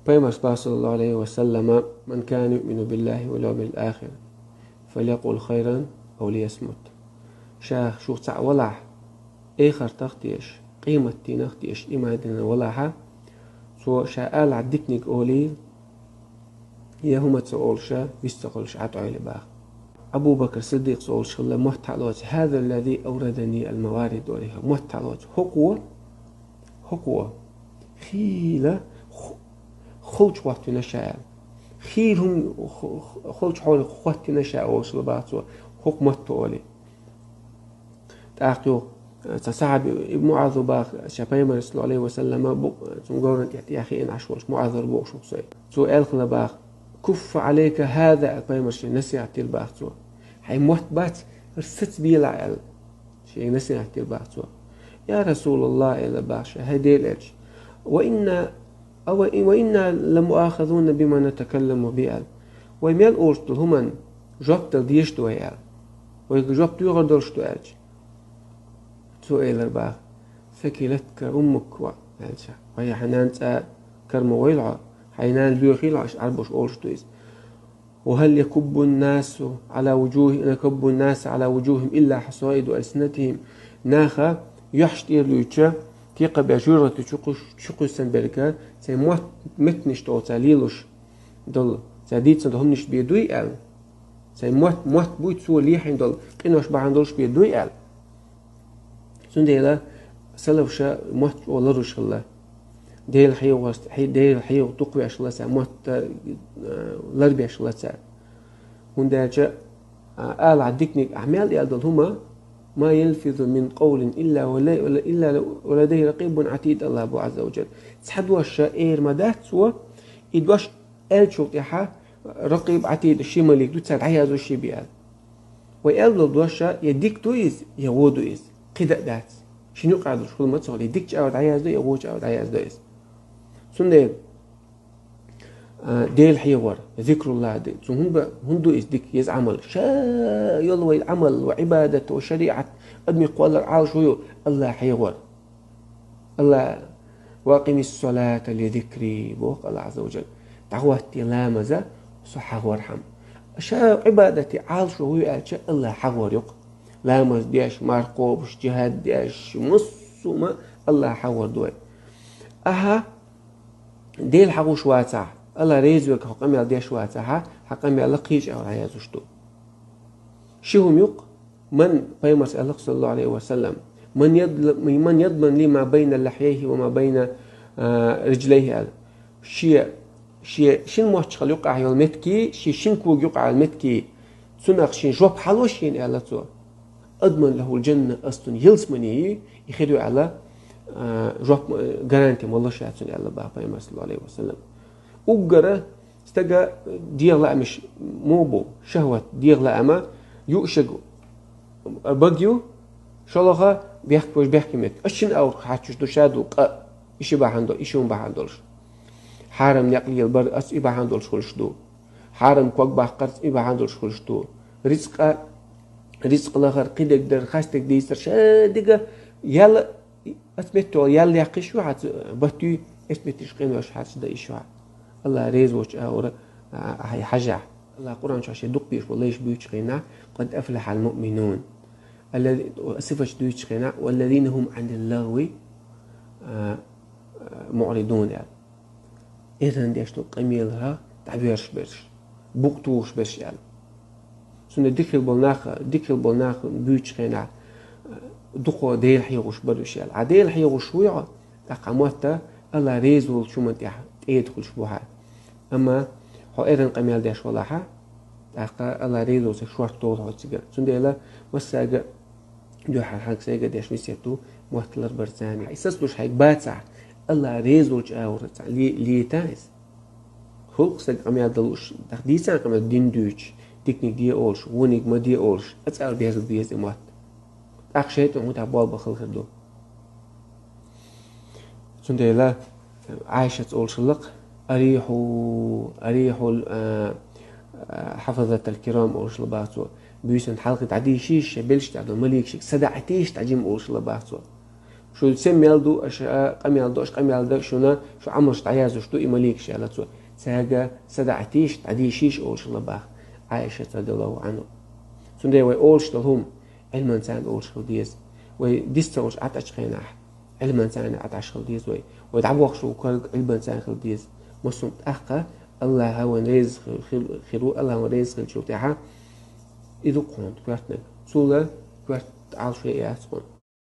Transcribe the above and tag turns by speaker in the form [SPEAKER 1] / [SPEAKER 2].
[SPEAKER 1] Peygamber sallallahu aleyhi ve sellem men kâne yu'minu billahi vel yevmil âhir فليقل خيرا أو ليصمت. شاخ شو تاع ولا آخر تختيش قيمة تنختيش إما دنا ولا سو شاء عدكنيك أولي يا هم تقول شا بيستقلش عطوا باخ. أبو بكر الصديق سؤال شغله محتالوت هذا الذي أوردني الموارد عليها محتالوت حقوة خيلة خلش وقت نشاء خيرهم خلش حول وقت نشاء وصل بعضه حكمة عليه تأخذ تصعب معاذ باخ شباب صلى الله عليه وسلم تقولن يا أخي إن عشوش معاذ بوش وصي سؤال خلا باخ كف عليك هذا بيمرش نسيعة الباخ هاي محبات رست بيلعل شيء نسيعة الباخ يا رسول الله إلى باخ هدي الأج وإنا لمؤاخذون بما نتكلم به ويميل أورستل همان جبت ديشتو هيال ويجبت يغدرشتو أج سؤال الباخ فكلتك أمك وعلشا وهي حنان كرم ويلعى حينان ليخيل عش عربش أورشتويز وهل يكب الناس على وجوههم إلا حصائد ألسنتهم ناخا يحشتير ليتشا تيقى بأجورة تشقو سنبركا سيموت متنشتو تاليلوش دل ساديت سندهم نشت بيدوي أل سيموت بويت سوى ليحين دل قنوش بعندلش بيدوي أل سنديلا سلوشا موت ولروش الله ديل حيو تقوي أشلا سا موت لربي أشلا سا هنداجا آل عدكنيك أعمال يالدل هما ما يلفظ من قول إلا ولديه رقيب عتيد الله أبو عز وجل تحدوا الشائر مدات سوا إدواش آل شوطيحة رقيب عتيد الشي مليك دو تسال عيازو الشي بيال ويالدل دواشا يديك تويز يغودو إز قدأ دات شنو قاعد شغل ما تصغل يديك جاود عياز دو يغوش جاود عياز دو إز سنديل ديل حيور ذكر الله دي هندو إز ديك يز عمل شا يلوى العمل وعبادة وشريعة أدمي قوال العرش ويو الله حيور الله واقم الصلاة لذكري بوق الله عز وجل دعوة تلامذة صحة ورحم شا عبادة عرش ويو الله حور يق لامز ديش مارقوبش جهاد ديش مصومة الله حور دوي أها ديل حقوش واتع الله ريزوك حقام يال ديش واتعها حقام يال لقيش أو عيازوشتو شهم يق من بيمس الله صلى الله عليه وسلم من يضمن لي ما بين لحيه وما بين رجليه شين موشخل يقع يال متكي شين كوغ يقع المتكي سنق شين جوب حلوشين ألا تو أضمن له الجنة أصلا يلسمني يخدوا على جوب جارانتي والله شاتون على بابا صلى الله عليه وسلم وقرأ استجا ديغلا مش موبو شهوة ديغلا أما يؤشق بقيو شلخة بيحكي مت أشين أو حاتش دوشادو إيش بحندو إيشون بحندولش حرم نقلي البر أس بحندولش خلشدو حرم كوك بحقرت بحندولش خلشدو رزق الآخر قيدك در خاستك ديستر شادقة يلا أثبتوا يلا يقشوا حت بتو أثبتش قيمة حت ده إيشوا الله ريزوش أورا هاي حاجة الله قرآن شو عشان دقيش والله إيش بيوش قينا قد أفلح المؤمنون الذي صفش دوش قينا والذين هم عن اللغو معرضون يعني إذن ديش تو قميلها تعبيرش برش بوقتوش برش يعني سنة ديكل بولناخ بيوش قينا دقوا ديل حيوش بروش يعني عديل حيوش ويا تقاموتا الله ريزول شو منتيح تيدخل شبوها أما هو إيرن قميل ديش ولاها تاقا الله ريزول سشوار طول هو تسيقر سنديلا وساقا دوحا حق ساقا ديش ميسيتو موحتلر برزاني إساسلوش هيك باتسع الله ريزول جاورتع ليتايز خلق ساق قميل دلوش تخديسان قميل دين دوش تكنيك دي أولش ونيك ما دي أولش أتسأل بيزل بيز إموات أخشيت أموت عبال بخل خدو سنديلا عايشة أولش لق أريحوا حفظة الكرام أولش لباتو بيسن حلقة عدي شيش بلش تعدو مليك شيك سدعتيش تعجيم أولش لباتو شو سم يلدو أش قم يلدو أش قم يلدو شونا شو عمرش تعيازو شو إماليك شالتو ساجا سدعتيش تعديشيش أول شلا باخ عائشة رضي الله عنه سندي وي أول شلهم علما سان أول شل ديز وي ديستوش عتش خيناح علما سان عتش خل ديز وي دعوق شو كل علما سان خل ديز مسلم أخا الله هو رزق خيرو الله هو رزق شو تاعها إذا كنت كوارتنا سولا كوارت على شيء أسمن